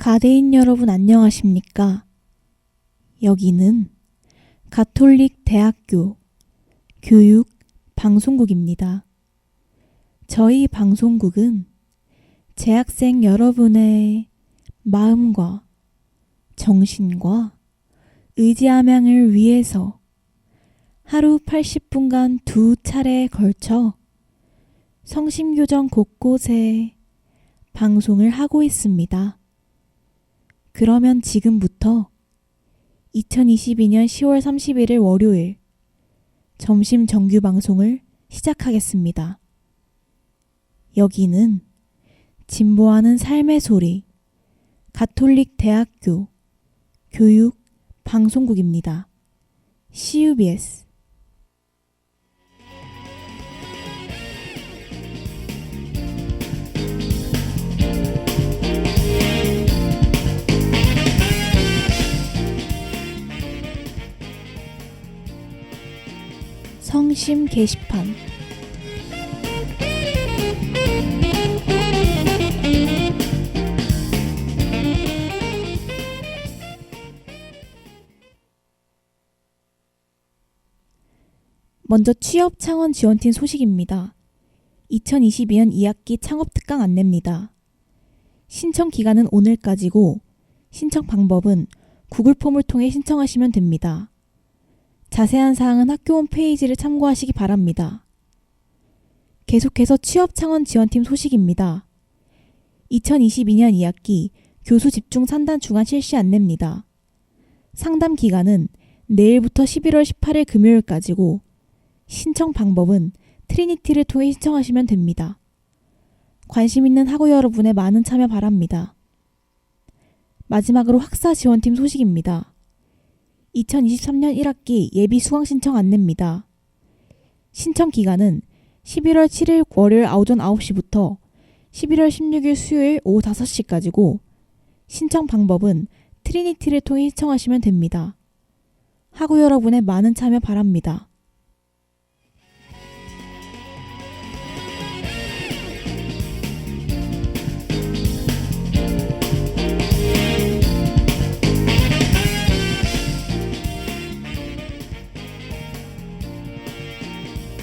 가대인 여러분 안녕하십니까? 여기는 가톨릭 대학교 교육 방송국입니다. 저희 방송국은 재학생 여러분의 마음과 정신과 의지함양을 위해서 하루 80분간 2차례에 걸쳐 성심교정 곳곳에 방송을 하고 있습니다. 그러면 지금부터 2022년 10월 31일 월요일 점심 정규 방송을 시작하겠습니다. 여기는 진보하는 삶의 소리 가톨릭 대학교 교육 방송국입니다. CUBS 성심 게시판 먼저 취업 창원 지원팀 소식입니다. 2022년 2학기 창업 특강 안내입니다. 신청 기간은 오늘까지고 신청 방법은 구글 폼을 통해 신청하시면 됩니다. 자세한 사항은 학교 홈페이지를 참고하시기 바랍니다. 계속해서 취업 창원 지원팀 소식입니다. 2022년 2학기 교수 집중 상담 주간 실시 안내입니다. 상담 기간은 내일부터 11월 18일 금요일까지고 신청 방법은 트리니티를 통해 신청하시면 됩니다. 관심 있는 학우 여러분의 많은 참여 바랍니다. 마지막으로 학사 지원팀 소식입니다. 2023년 1학기 예비 수강 신청 안내입니다. 신청 기간은 11월 7일 월요일 오전 9시부터 11월 16일 수요일 오후 5시까지고 신청 방법은 트리니티를 통해 신청하시면 됩니다. 학우 여러분의 많은 참여 바랍니다.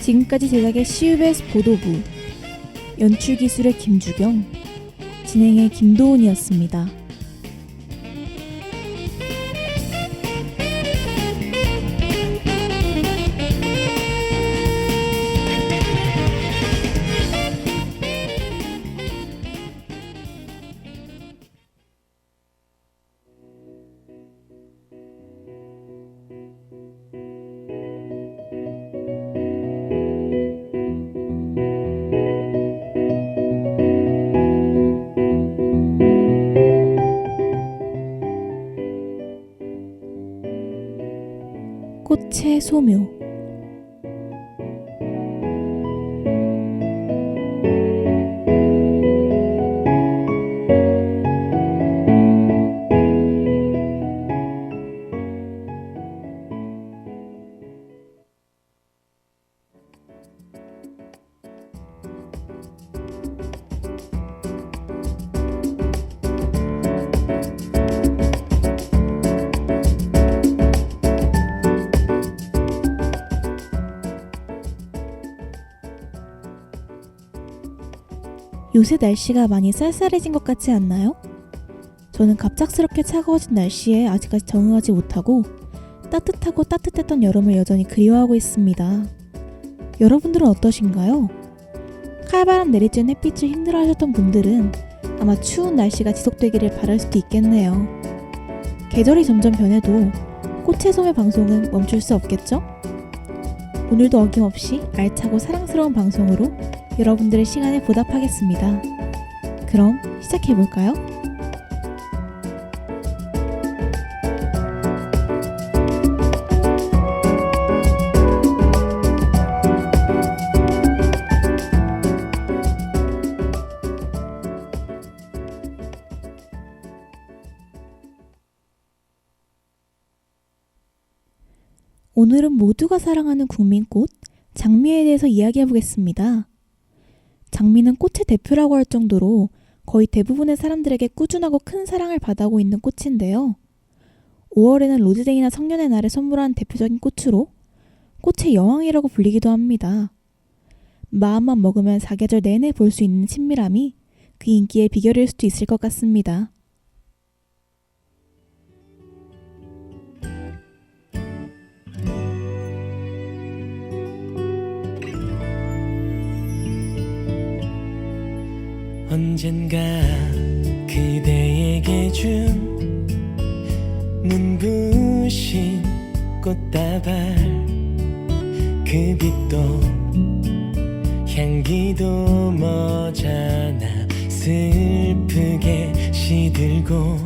지금까지 제작의 CUBS 보도부, 연출기술의 김주경, 진행의 김도훈이었습니다. 꽃의 소묘 요새 날씨가 많이 쌀쌀해진 것 같지 않나요? 저는 갑작스럽게 차가워진 날씨에 아직까지 적응하지 못하고 따뜻하고 따뜻했던 여름을 여전히 그리워하고 있습니다. 여러분들은 어떠신가요? 칼바람 내리쬐는 햇빛을 힘들어하셨던 분들은 아마 추운 날씨가 지속되기를 바랄 수도 있겠네요. 계절이 점점 변해도 꽃의 소매 방송은 멈출 수 없겠죠? 오늘도 어김없이 알차고 사랑스러운 방송으로 여러분들의 시간에 보답하겠습니다. 그럼 시작해볼까요? 오늘은 모두가 사랑하는 국민꽃, 장미에 대해서 이야기해보겠습니다. 장미는 꽃의 대표라고 할 정도로 거의 대부분의 사람들에게 꾸준하고 큰 사랑을 받아오고 있는 꽃인데요. 5월에는 로즈데이나 성년의 날에 선물하는 대표적인 꽃으로 꽃의 여왕이라고 불리기도 합니다. 마음만 먹으면 사계절 내내 볼 수 있는 친밀함이 그 인기의 비결일 수도 있을 것 같습니다. 언젠가 그대에게 준 눈부신 꽃다발, 그 빛도 향기도 머잖아 슬프게 시들고,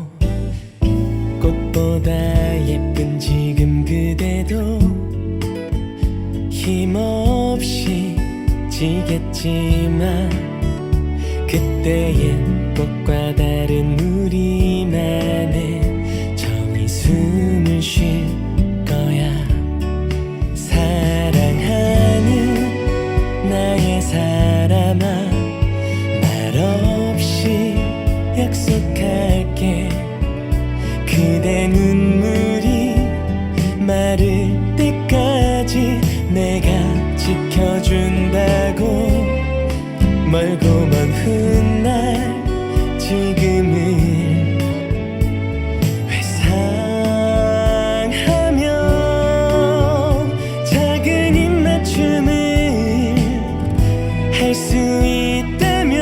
꽃보다 예쁜 지금 그대도 힘없이 지겠지만, 그때의 꽃과 다른 우리만의 정이 숨을 쉴 거야. 사랑하는 나의 사람아, 말없이 약속할게. 그대 눈물이 마를 때까지 내가 지켜준다고. 멀고 먼 훗날 지금을 회상하며 작은 입맞춤을 할 수 있다면,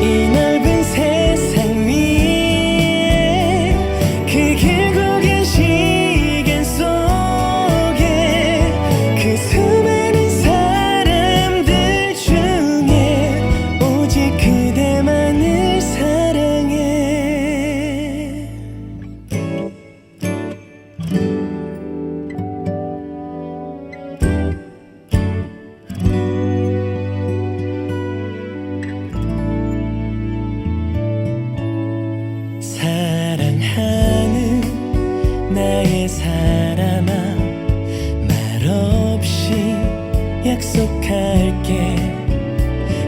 이 넓은 세상 위에 그 길고 긴 시간 속에 그 수많은 사람들 중에 오직 그대만을 사랑해. 사랑하는 나의 사람아, 말없이 약속할게.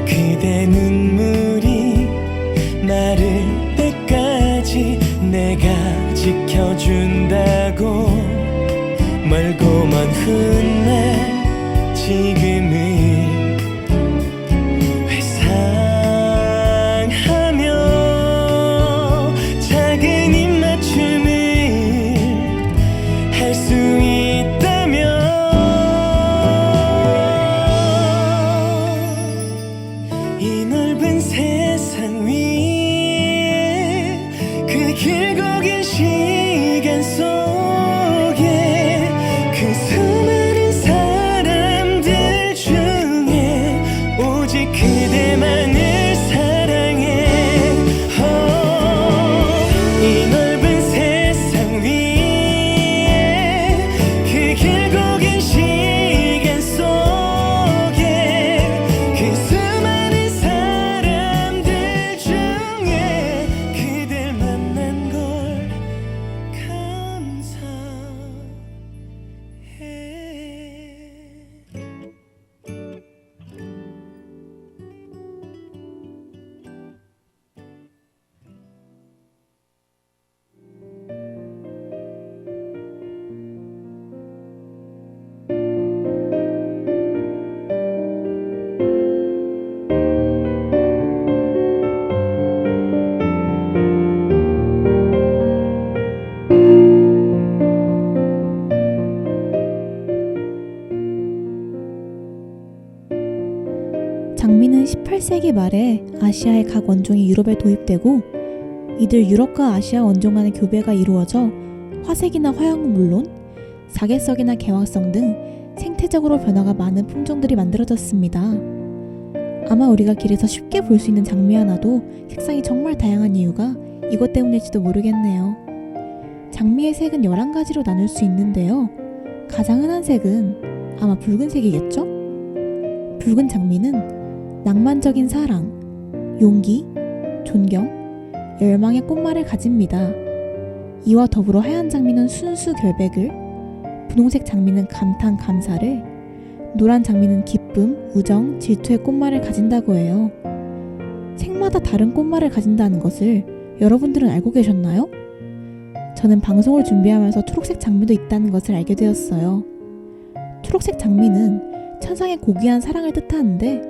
그대 눈물이 마를 때까지 내가 지켜준다고. 멀고 먼 훗날 지금을 회상하며 작은 입맞춤을 할 수 있다면, 이 넓은 세상 위에 그 길고 긴 시간 속에 그 수많은 사람들 중에 오직 그대만을 사랑해. 이 넓은 세상 위에 그 길고 긴 시간 속에 그 수많은 사람들 중에 그댈 만난 걸 장미는 18세기 말에 아시아의 각 원종이 유럽에 도입되고, 이들 유럽과 아시아 원종 간의 교배가 이루어져 화색이나 화형은 물론 사계성이나 개화성 등 생태적으로 변화가 많은 품종들이 만들어졌습니다. 아마 우리가 길에서 쉽게 볼 수 있는 장미 하나도 색상이 정말 다양한 이유가 이것 때문일지도 모르겠네요. 장미의 색은 11가지로 나눌 수 있는데요. 가장 흔한 색은 아마 붉은색이겠죠? 붉은 장미는 낭만적인 사랑, 용기, 존경, 열망의 꽃말을 가집니다. 이와 더불어 하얀 장미는 순수 결백을, 분홍색 장미는 감탄, 감사를, 노란 장미는 기쁨, 우정, 질투의 꽃말을 가진다고 해요. 색마다 다른 꽃말을 가진다는 것을 여러분들은 알고 계셨나요? 저는 방송을 준비하면서 초록색 장미도 있다는 것을 알게 되었어요. 초록색 장미는 천상의 고귀한 사랑을 뜻하는데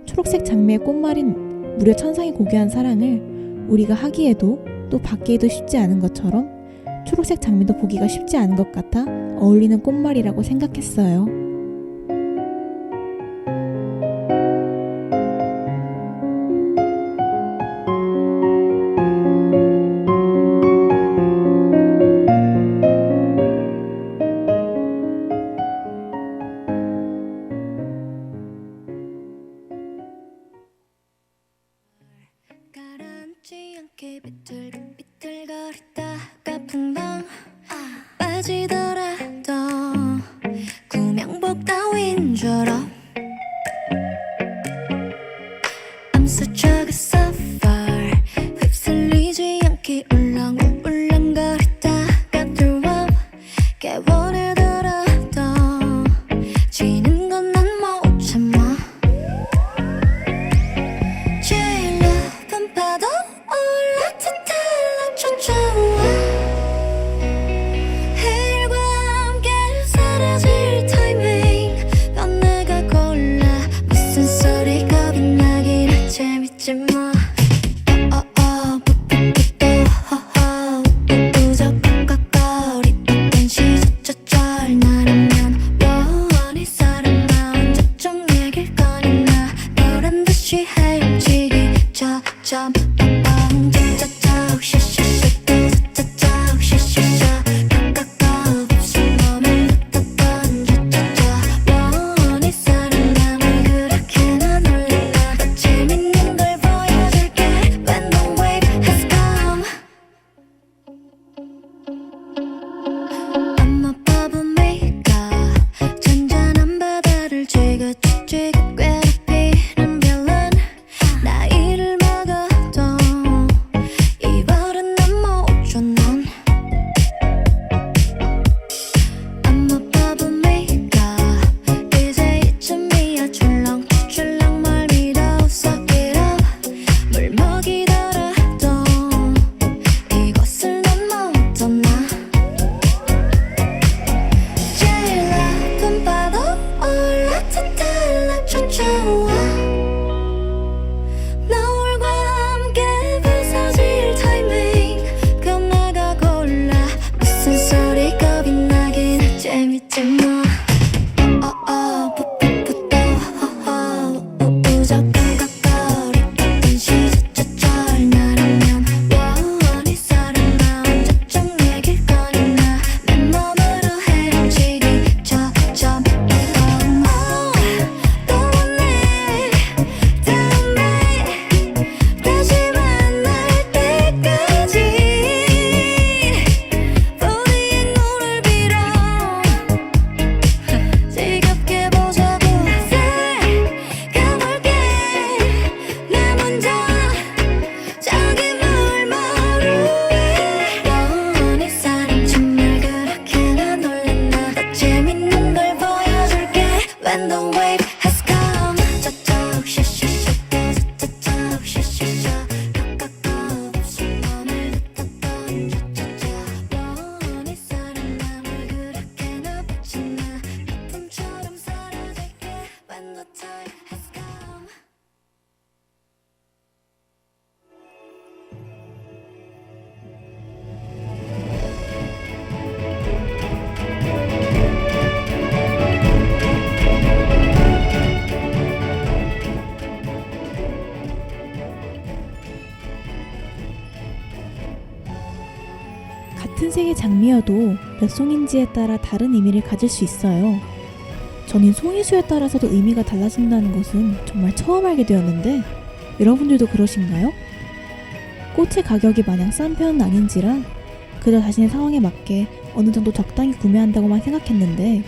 초록색 장미의 꽃말인 무려 천상의 고귀한 사랑을 우리가 하기에도 또 받기에도 쉽지 않은 것처럼 초록색 장미도 보기가 쉽지 않은 것 같아 어울리는 꽃말이라고 생각했어요. 가라앉지 않게 비틀비틀거리다가 풍덩 빠지더라도 구명복 따윈 줄 알아. I'm such a good suffer 휩쓸리지 않게 울렁울렁거리다가 throw up 깨워내더라도 지는 건 난 못 참아. 제일 높은 파도 올라타탈라 쫓아와 해일과 함께 사라질 타이밍 넌 내가 골라 무슨 소리 겁이 나긴 해 재밌지 뭐. 푸푸푸또 호호 우적 깍깍거리던 시저쩌쩔 나라면 원히 사람 나 언제쯤 얘길 거니나 너란 듯이 헤엄치기 저점 뻥뻥 짜짜짜 샤샤샤 또 짜짜짜 샤샤샤 깍깍깍 없이 몸을 흩었던 짜짜짜 원히 사람 남을 그렇게나 놀리나 더 재밌는 걸 보여줄게 When the wave has come. 엄마 바보미가 잔잔한 바다를 지긋지긋 괴롭히는 별은 나이를 먹어도 이 벌은 난 못 줘 넌. 엄마 바보미가 이제 이쯤이야 출렁출렁 뭘 믿어 suck it up 물 먹이더라도 이것을 난 못 떠나. 제일 높은 파도 올라타탈라 쫓아와 너울과 함께 부서질 타이밍 그건 내가 골라 무슨 소리 겁이 나긴 해 재밌지 뭐. 푸푸푸또 호호 우적 깍깍거리던 시저쩌쩔 나라면 원히 사람 나 언제쯤 얘길 거니나 내 몸으로 헤엄치기 저점 뻥뻥 또 원해 다음에 다시 만날 때까지 우리의 눈을 빌어 지겹게 보자고 생각해볼게 나 먼저 저기 물모루에 원히 사람 정말 그렇게나 놀랬나 더 재밌는 걸 보여줄게 When the wave has come. 짜짝 샤샤샤 또 짜짝 샤샤샤 깍깍깍 없이 몸을 흩었던 짜짜짜 원히 사람 남을 그렇게나 붙이나 거품처럼 사라질게 When the time has come. 같은 색의 장미여도 몇 송인지에 따라 다른 의미를 가질 수 있어요. 저는 송이수에 따라서도 의미가 달라진다는 것은 정말 처음 알게 되었는데 여러분들도 그러신가요? 꽃의 가격이 마냥 싼 편은 아닌지라 그저 자신의 상황에 맞게 어느 정도 적당히 구매한다고만 생각했는데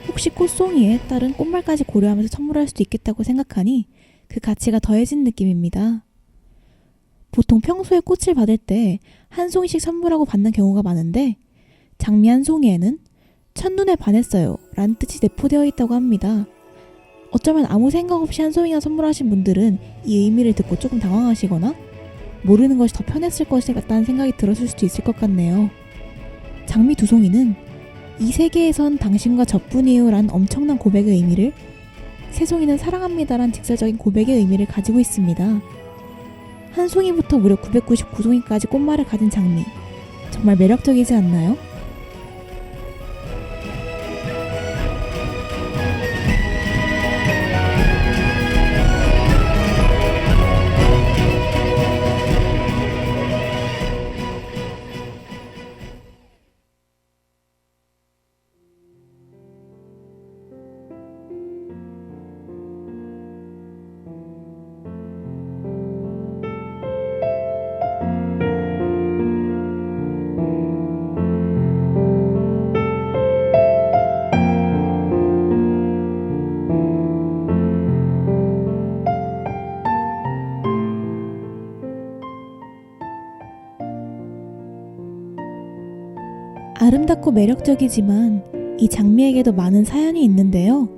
혹시 꽃송이에 다른 꽃말까지 고려하면서 선물할 수도 있겠다고 생각하니 그 가치가 더해진 느낌입니다. 보통 평소에 꽃을 받을 때 한 송이씩 선물하고 받는 경우가 많은데 장미 한 송이에는 첫눈에 반했어요 라는 뜻이 내포되어 있다고 합니다. 어쩌면 아무 생각 없이 한 송이나 선물하신 분들은 이 의미를 듣고 조금 당황하시거나 모르는 것이 더 편했을 것이 같다는 생각이 들었을 수도 있을 것 같네요. 장미 두 송이는 이 세계에선 당신과 저뿐이에요 란 엄청난 고백의 의미를, 세 송이는 사랑합니다 란 직설적인 고백의 의미를 가지고 있습니다. 한 송이부터 무려 999송이까지 꽃말을 가진 장미, 정말 매력적이지 않나요? 아름답고 매력적이지만 이 장미에게도 많은 사연이 있는데요.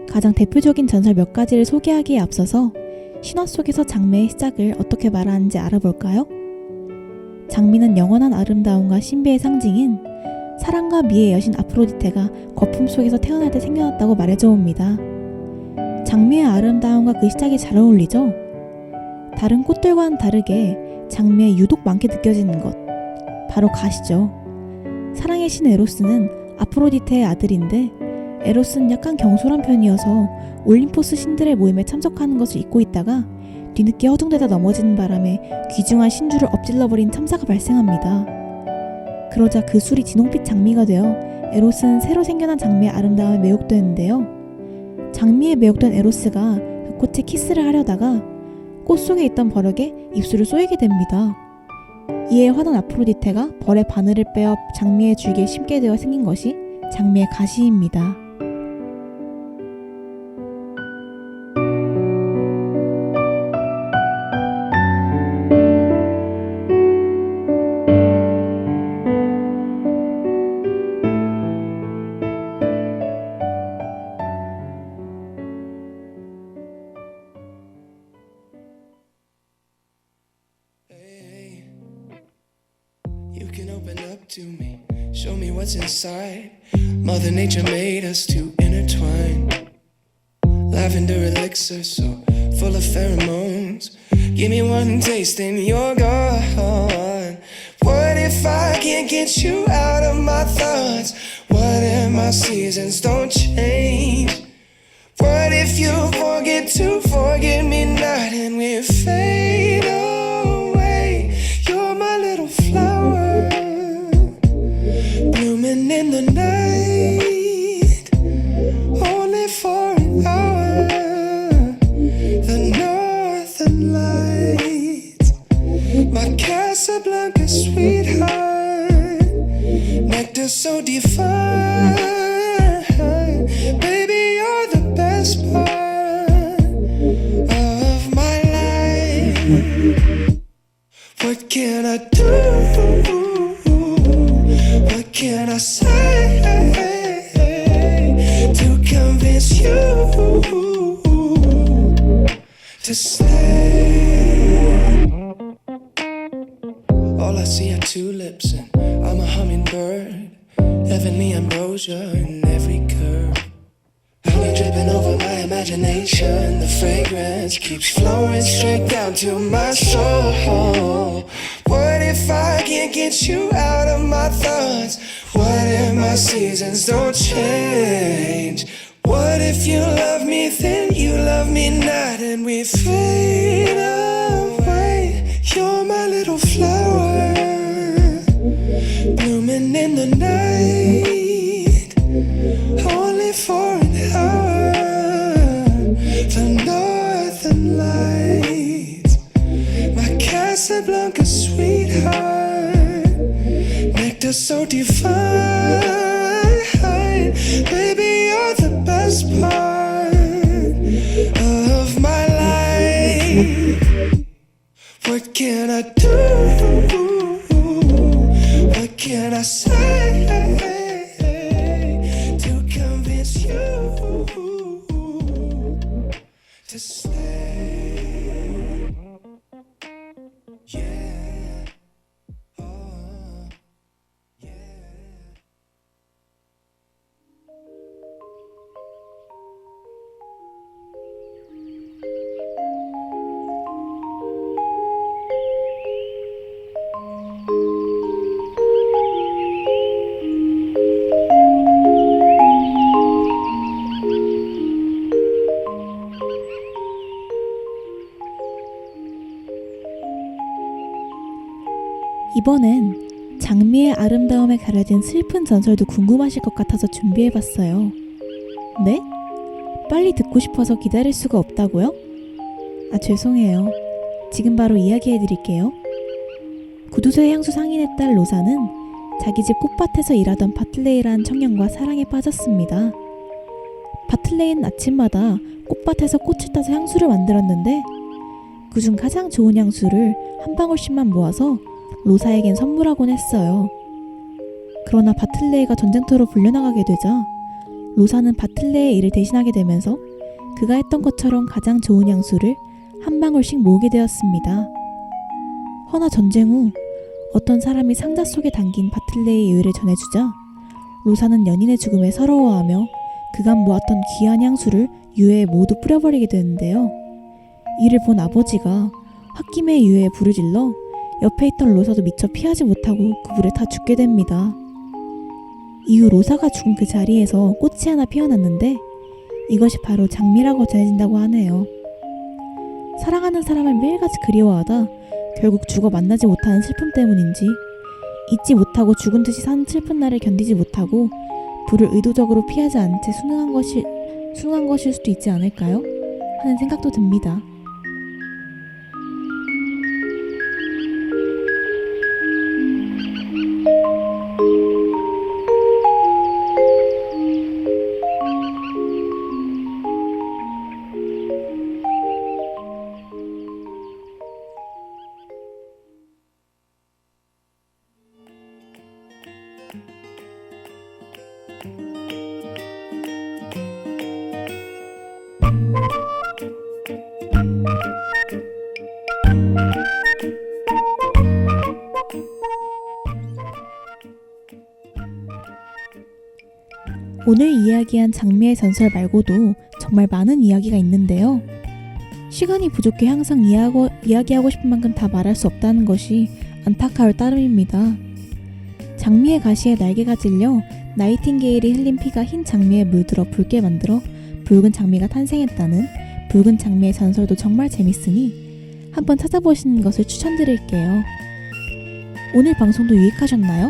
가장 대표적인 전설 몇 가지를 소개하기에 앞서서 신화 속에서 장미의 시작을 어떻게 말하는지 알아볼까요? 장미는 영원한 아름다움과 신비의 상징인 사랑과 미의 여신 아프로디테가 거품 속에서 태어날 때 생겨났다고 말해져 옵니다. 장미의 아름다움과 그 시작이 잘 어울리죠? 다른 꽃들과는 다르게 장미에 유독 많게 느껴지는 것, 바로 가시죠. 사랑의 신 에로스는 아프로디테의 아들인데 에로스는 약간 경솔한 편이어서 올림포스 신들의 모임에 참석하는 것을 잊고 있다가 뒤늦게 허둥대다 넘어지는 바람에 귀중한 신주를 엎질러버린 참사가 발생합니다. 그러자 그 술이 진홍빛 장미가 되어 에로스는 새로 생겨난 장미의 아름다움에 매혹되는데요. 장미에 매혹된 에로스가 그 꽃에 키스를 하려다가 꽃 속에 있던 버럭에 입술을 쏘이게 됩니다. 이에 화난 아프로디테가 벌의 바늘을 빼어 장미의 줄기에 심게 되어 생긴 것이 장미의 가시입니다. You can open up to me, show me what's inside. Mother Nature made us to intertwine. Lavender elixir so full of pheromones. Give me one taste and you're gone. What if I can't get you out of my thoughts? What if my seasons don't change? What if you forget to forget me not and we fade away? You're my little flower, blooming in the night, only for an hour. The northern lights, my Casablanca sweetheart, nectar so divine. Baby, you're the best part of my life. What can I do? What can I say to convince you to stay? All I see are tulips and I'm a hummingbird. Heavenly ambrosia in every curve. Honey dripping over my imagination. The fragrance keeps flowing straight down to my soul. What if I can't get you out of my thoughts? What if my seasons don't change? What if you love me then you love me not and we fade away? You're my little flower, blooming in the night, only for an hour. The northern lights, my Casablanca sweetheart, nectar so divine. Baby, you're the best part of my life. What can I do? What can I say to stay. Yeah. Oh, yeah. 이번엔 장미의 아름다움에 가려진 슬픈 전설도 궁금하실 것 같아서 준비해봤어요. 네? 빨리 듣고 싶어서 기다릴 수가 없다고요? 아, 죄송해요. 지금 바로 이야기해드릴게요. 구두쇠 향수 상인의 딸 로사는 자기 집 꽃밭에서 일하던 바틀레이라는 청년과 사랑에 빠졌습니다. 바틀레이는 아침마다 꽃밭에서 꽃을 따서 향수를 만들었는데 그중 가장 좋은 향수를 한 방울씩만 모아서 로사에겐 선물하곤 했어요. 그러나 바틀레이가 전쟁터로 불려나가게 되자 로사는 바틀레이의 일을 대신하게 되면서 그가 했던 것처럼 가장 좋은 향수를 한 방울씩 모으게 되었습니다. 허나 전쟁 후 어떤 사람이 상자 속에 담긴 바틀레이의 의를 전해주자 로사는 연인의 죽음에 서러워하며 그간 모았던 귀한 향수를 유해에 모두 뿌려버리게 되는데요. 이를 본 아버지가 홧김에 유해에 불을 질러 옆에 있던 로사도 미처 피하지 못하고 그 불에 다 죽게 됩니다. 이후 로사가 죽은 그 자리에서 꽃이 하나 피어났는데 이것이 바로 장미라고 전해진다고 하네요. 사랑하는 사람을 매일같이 그리워하다 결국 죽어 만나지 못하는 슬픔 때문인지 잊지 못하고 죽은 듯이 사는 슬픈 날을 견디지 못하고 불을 의도적으로 피하지 않은 채 순응한 것일 수도 있지 않을까요? 하는 생각도 듭니다. 오늘 이야기한 장미의 전설 말고도 정말 많은 이야기가 있는데요. 시간이 부족해 항상 이야기하고 싶은 만큼 다 말할 수 없다는 것이 안타까울 따름입니다. 장미의 가시에 날개가 찔려 나이팅게일이 흘린 피가 흰 장미에 물들어 붉게 만들어 붉은 장미가 탄생했다는 붉은 장미의 전설도 정말 재밌으니 한번 찾아보시는 것을 추천드릴게요. 오늘 방송도 유익하셨나요?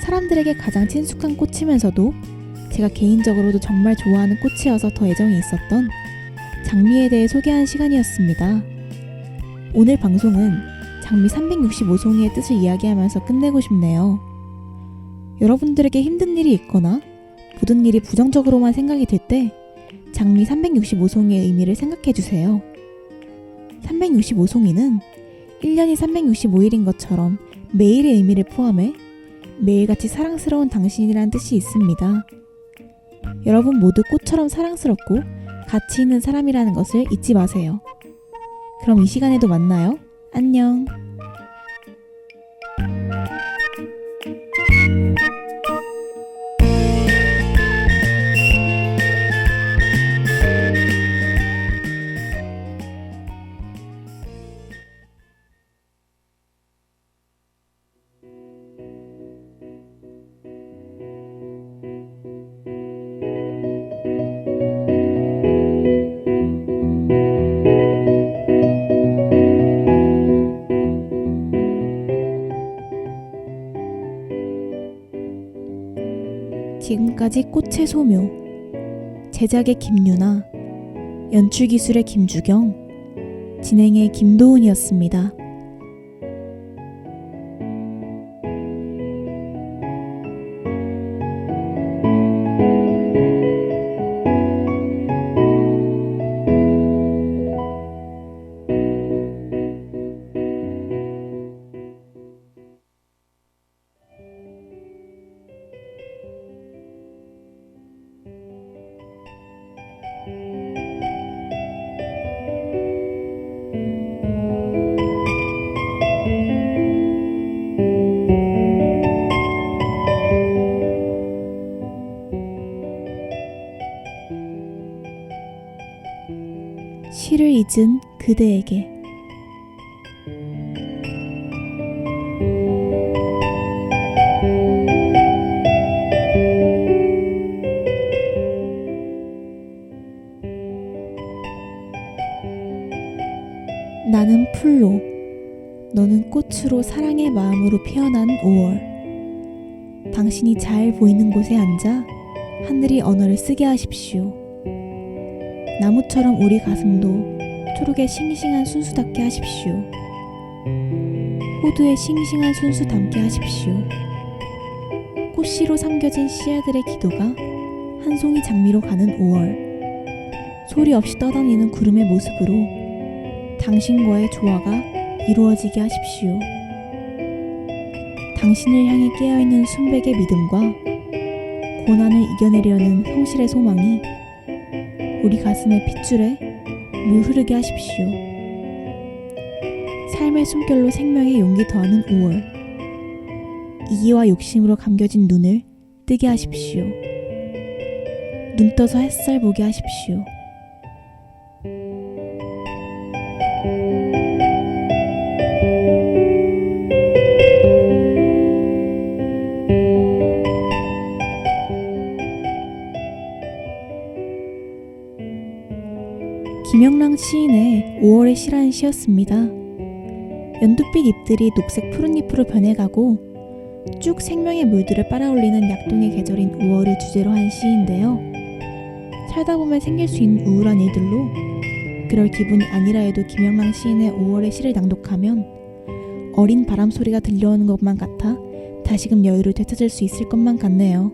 사람들에게 가장 친숙한 꽃이면서도 제가 개인적으로도 정말 좋아하는 꽃이어서 더 애정이 있었던 장미에 대해 소개한 시간이었습니다. 오늘 방송은 장미 365송이의 뜻을 이야기하면서 끝내고 싶네요. 여러분들에게 힘든 일이 있거나 모든 일이 부정적으로만 생각이 들 때 장미 365송이의 의미를 생각해주세요. 365송이는 1년이 365일인 것처럼 매일의 의미를 포함해 매일같이 사랑스러운 당신이란 뜻이 있습니다. 여러분 모두 꽃처럼 사랑스럽고 가치 있는 사람이라는 것을 잊지 마세요. 그럼 이 시간에도 만나요. 안녕. 지금까지 꽃의 소묘, 제작의 김유나, 연출기술의 김주경, 진행의 김도훈이었습니다. 시를 잊은 그대에게. 나는 풀로, 너는 꽃으로 사랑의 마음으로 피어난 5월. 당신이 잘 보이는 곳에 앉아 하늘이 언어를 쓰게 하십시오. 나무처럼 우리 가슴도 초록의 싱싱한 순수 닿게 하십시오. 호두의 싱싱한 순수 담게 하십시오. 꽃씨로 삼겨진 씨앗들의 기도가 한 송이 장미로 가는 5월. 소리 없이 떠다니는 구름의 모습으로 당신과의 조화가 이루어지게 하십시오. 당신을 향해 깨어있는 순백의 믿음과 고난을 이겨내려는 성실의 소망이 우리 가슴의 핏줄에 물 흐르게 하십시오. 삶의 숨결로 생명의 용기 더하는 5월. 이기와 욕심으로 감겨진 눈을 뜨게 하십시오. 눈 떠서 햇살 보게 하십시오. 김영랑 시인의 5월의 시라는 시였습니다. 연두빛 잎들이 녹색 푸른잎으로 변해가고 쭉 생명의 물들을 빨아올리는 약동의 계절인 5월을 주제로 한 시인데요. 살다 보면 생길 수 있는 우울한 일들로 그럴 기분이 아니라 해도 김영랑 시인의 5월의 시를 낭독하면 어린 바람 소리가 들려오는 것만 같아 다시금 여유를 되찾을 수 있을 것만 같네요.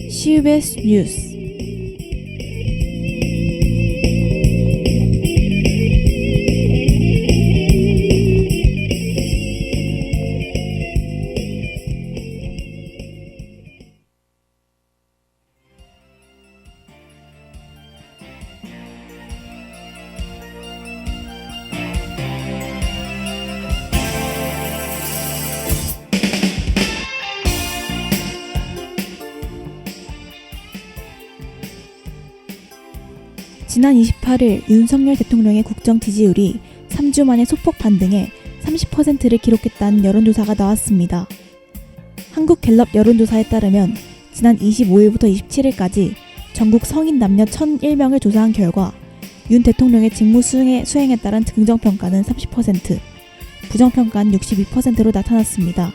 CBS 뉴스. 지난 28일 윤석열 대통령의 국정 지지율이 3주 만에 소폭 반등해 30%를 기록했다는 여론조사가 나왔습니다. 한국갤럽 여론조사에 따르면 지난 25일부터 27일까지 전국 성인 남녀 1,001명을 조사한 결과 윤 대통령의 직무 수행에 따른 긍정평가는 30%, 부정평가는 62%로 나타났습니다.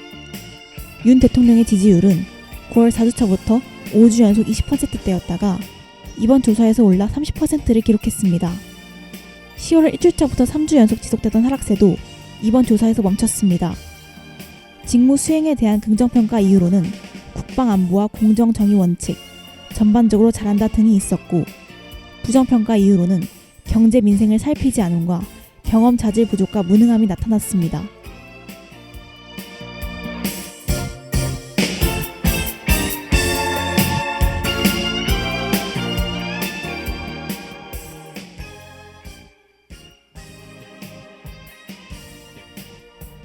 윤 대통령의 지지율은 9월 4주차부터 5주 연속 20%대였다가 이번 조사에서 올라 30%를 기록했습니다. 10월 1주차부터 3주 연속 지속되던 하락세도 이번 조사에서 멈췄습니다. 직무 수행에 대한 긍정평가 이유로는 국방안보와 공정정의 원칙, 전반적으로 잘한다 등이 있었고, 부정평가 이유로는 경제 민생을 살피지 않음과 경험 자질 부족과 무능함이 나타났습니다.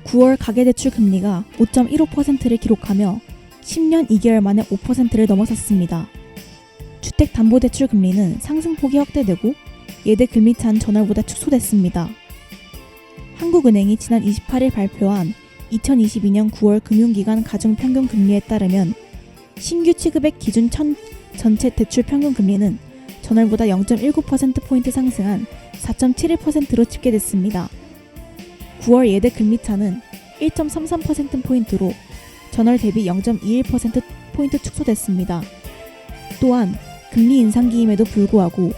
(9월) 가계대출 금리가 5.15%를 기록하며 10년 2개월 만에 5%를 넘어섰습니다. 주택담보대출 금리는 상승폭이 확대되고 예대 금리차는 전월보다 축소됐습니다. 한국은행이 지난 28일 발표한 2022년 9월 금융기관 가중평균 금리에 따르면 신규 취급액 기준 전체 대출 평균 금리는 전월보다 0.19%포인트 상승한 4.71%로 집계됐습니다. 9월 예대 금리차는 1.33%포인트로 전월 대비 0.21%포인트 축소됐습니다. 또한 금리 인상기임에도 불구하고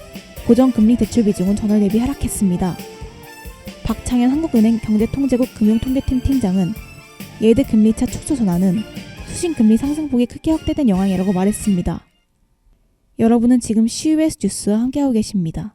고정금리 대출 비중은 전월 대비 하락했습니다. 박창현 한국은행 경제통제국 금융통계팀 팀장은 예대 금리차 축소 전환은 수신금리 상승폭이 크게 확대된 영향이라고 말했습니다. 여러분은 지금 CBS 뉴스와 함께하고 계십니다.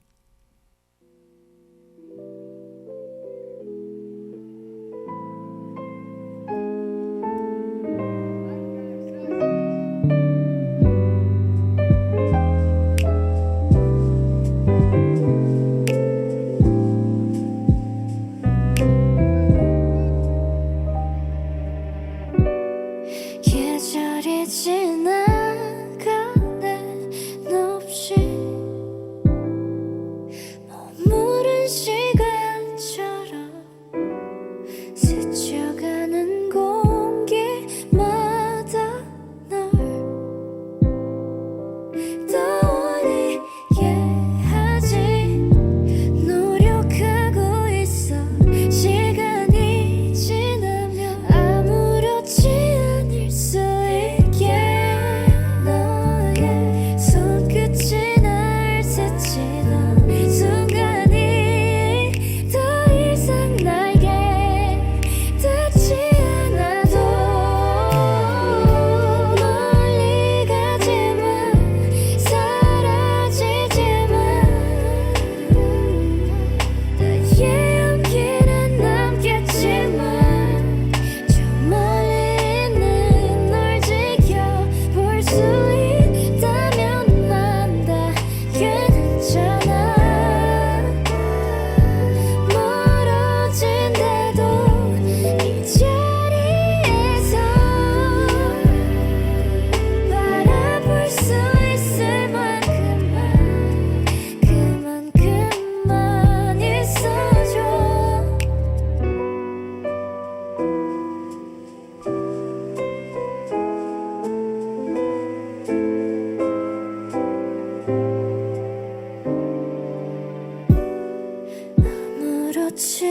아무렇지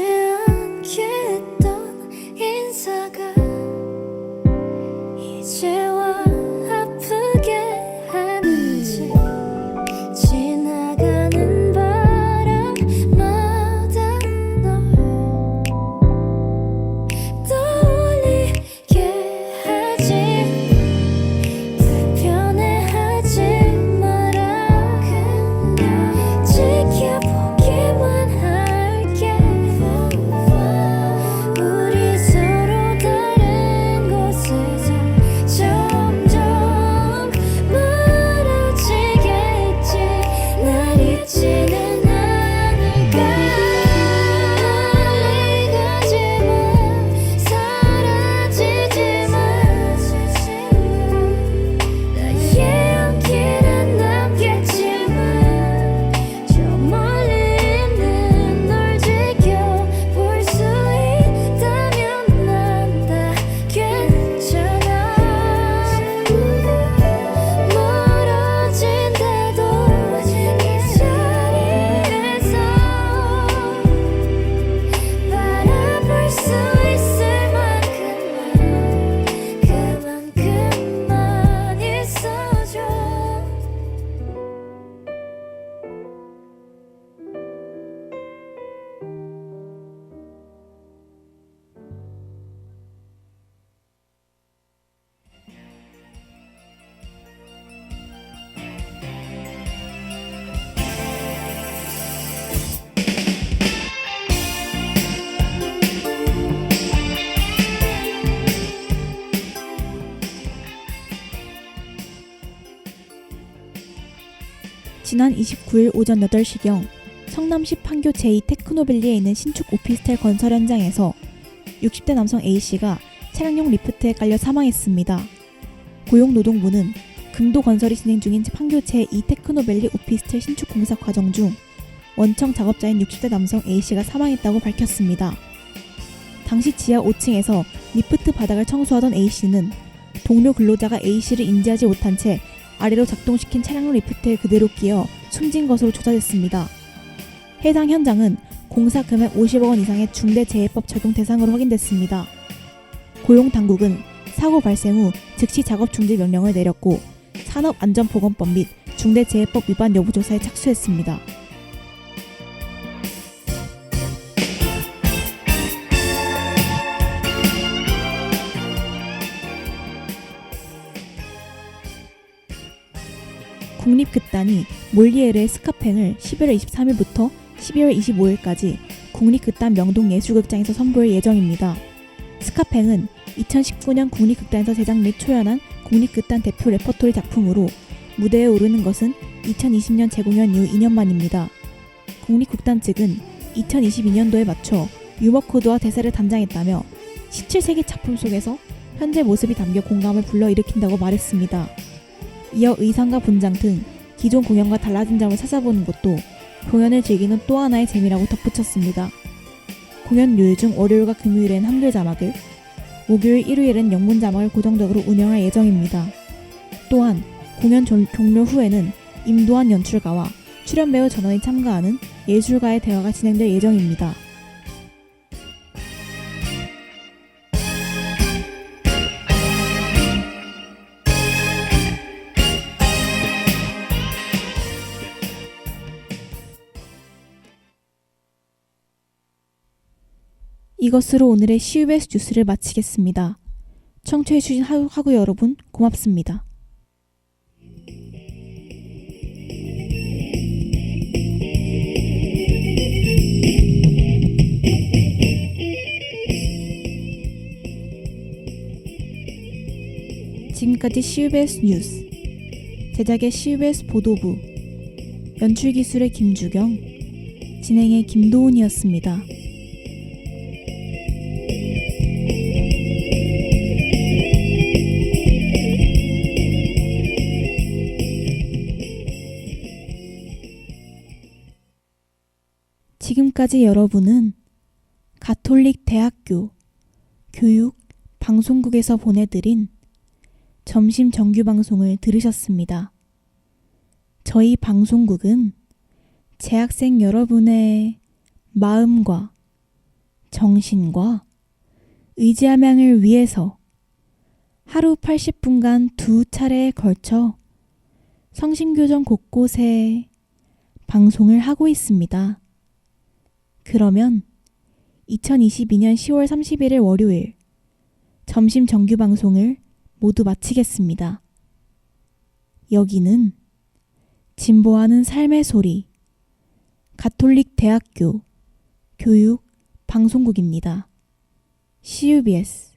않게 했던 인사가 이제와 아프게 하는지 지나가는 바람마다 널 떠올리게 하지 불편해하지 마라 그냥 지켜보기만 할게 우리 서로 다른 곳에서 점점 멀어지겠지 날 잊지는 않을까 멀리 가지만 사라지지만 나의 온기는 남겠지만 저 멀리 있는 널 지켜볼 수 있다면 난 다 괜찮아 멀어진데도 이 자리에서 바라볼 수 있을 그만큼만 있어줘 지난 29일 오전 8시경 성남시 판교 제2테크노밸리에 있는 신축 오피스텔 건설 현장에서 60대 남성 A씨가 차량용 리프트에 깔려 사망했습니다. 고용노동부는 금도 건설이 진행 중인 판교 제2테크노밸리 오피스텔 신축 공사 과정 중 원청 작업자인 60대 남성 A씨가 사망했다고 밝혔습니다. 당시 지하 5층에서 리프트 바닥을 청소하던 A씨는 동료 근로자가 A씨를 인지하지 못한 채 아래로 작동시킨 차량용 리프트에 그대로 끼어 숨진 것으로 조사됐습니다. 해당 현장은 공사 금액 50억 원 이상의 중대재해법 적용 대상으로 확인됐습니다. 고용당국은 사고 발생 후 즉시 작업 중지 명령을 내렸고 산업안전보건법 및 중대재해법 위반 여부 조사에 착수했습니다. 국립극단이 몰리에르의 스카팽을 11월 23일부터 12월 25일까지 국립극단 명동예술극장에서 선보일 예정입니다. 스카팽은 2019년 국립극단에서 제작 및 초연한 국립극단 대표 레퍼토리 작품으로 무대에 오르는 것은 2020년 재공연 이후 2년 만입니다. 국립극단 측은 2022년도에 맞춰 유머 코드와 대사를 단장했다며 17세기 작품 속에서 현재 모습이 담겨 공감을 불러일으킨다고 말했습니다. 이어 의상과 분장 등 기존 공연과 달라진 점을 찾아보는 것도 공연을 즐기는 또 하나의 재미라고 덧붙였습니다. 공연 요일 중 월요일과 금요일엔 한글 자막을, 목요일, 일요일엔 영문 자막을 고정적으로 운영할 예정입니다. 또한 공연 종료 후에는 임도환 연출가와 출연 배우 전원이 참가하는 예술가의 대화가 진행될 예정입니다. 이것으로 오늘의 CUBS 뉴스를 마치겠습니다. 청취해주신 하구 여러분 고맙습니다. 지금까지 CUBS 뉴스, 제작의 CUBS 보도부, 연출기술의 김주경, 진행의 김도훈이었습니다. 지금까지 여러분은 가톨릭 대학교 교육 방송국에서 보내드린 점심 정규 방송을 들으셨습니다. 저희 방송국은 재학생 여러분의 마음과 정신과 의지함양을 위해서 하루 80분간 2차례에 걸쳐 성심교정 곳곳에 방송을 하고 있습니다. 그러면 2022년 10월 31일 월요일 점심 정규 방송을 모두 마치겠습니다. 여기는 진보하는 삶의 소리 가톨릭 대학교 교육 방송국입니다. CUBS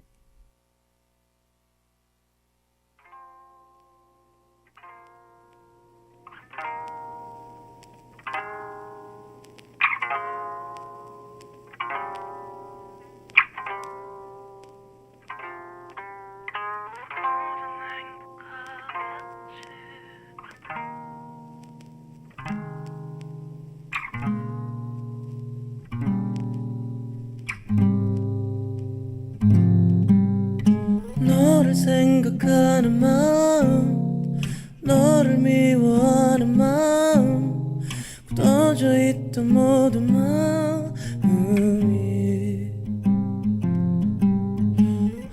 너를 생각하는 마음, 너를 미워하는 마음, 굳어져 있던 모든 마음이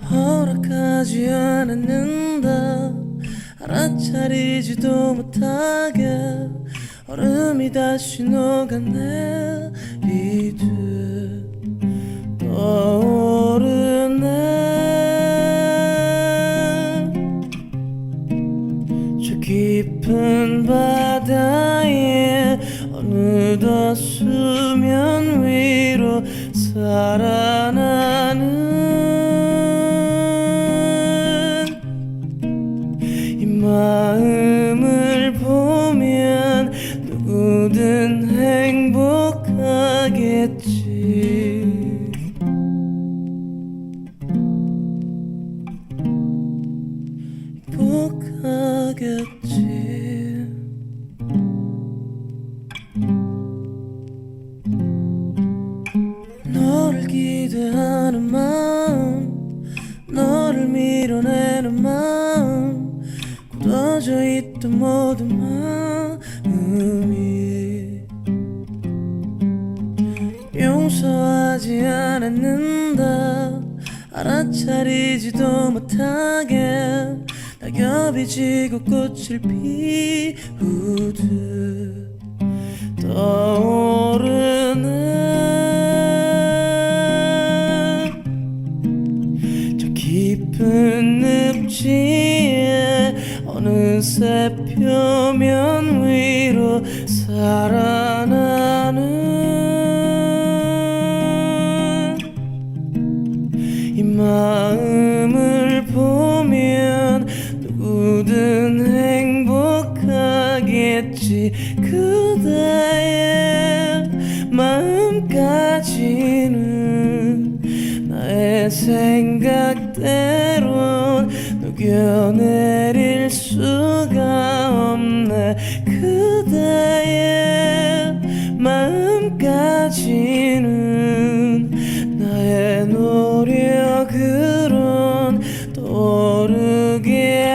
허락하지 않았는다. 알아차리지도 못하게 얼음이 다시 녹아내리듯 떠오르네. 저 깊은 바다에 어느덧 수면 위로 살아나는 이 마음을 보면 누구든 행복하겠지. 행복하겠지. 너를 기대하는 마음, 너를 밀어내는 마음, 굳어져 있던 모든 마음이 용서하지 않았는다. 알아차리지도 못하게 낙엽이 지고 꽃을 피우듯 떠오르네. 저 깊은 늪지에 어느새 표면 위로 살아나는 이 마음을 보면 누구든 행복하겠지. 그대의 마음까지는 나의 생각대로 녹여내릴 수가 없네. 그대의 마음까지는 나의 노력으론 떠오르게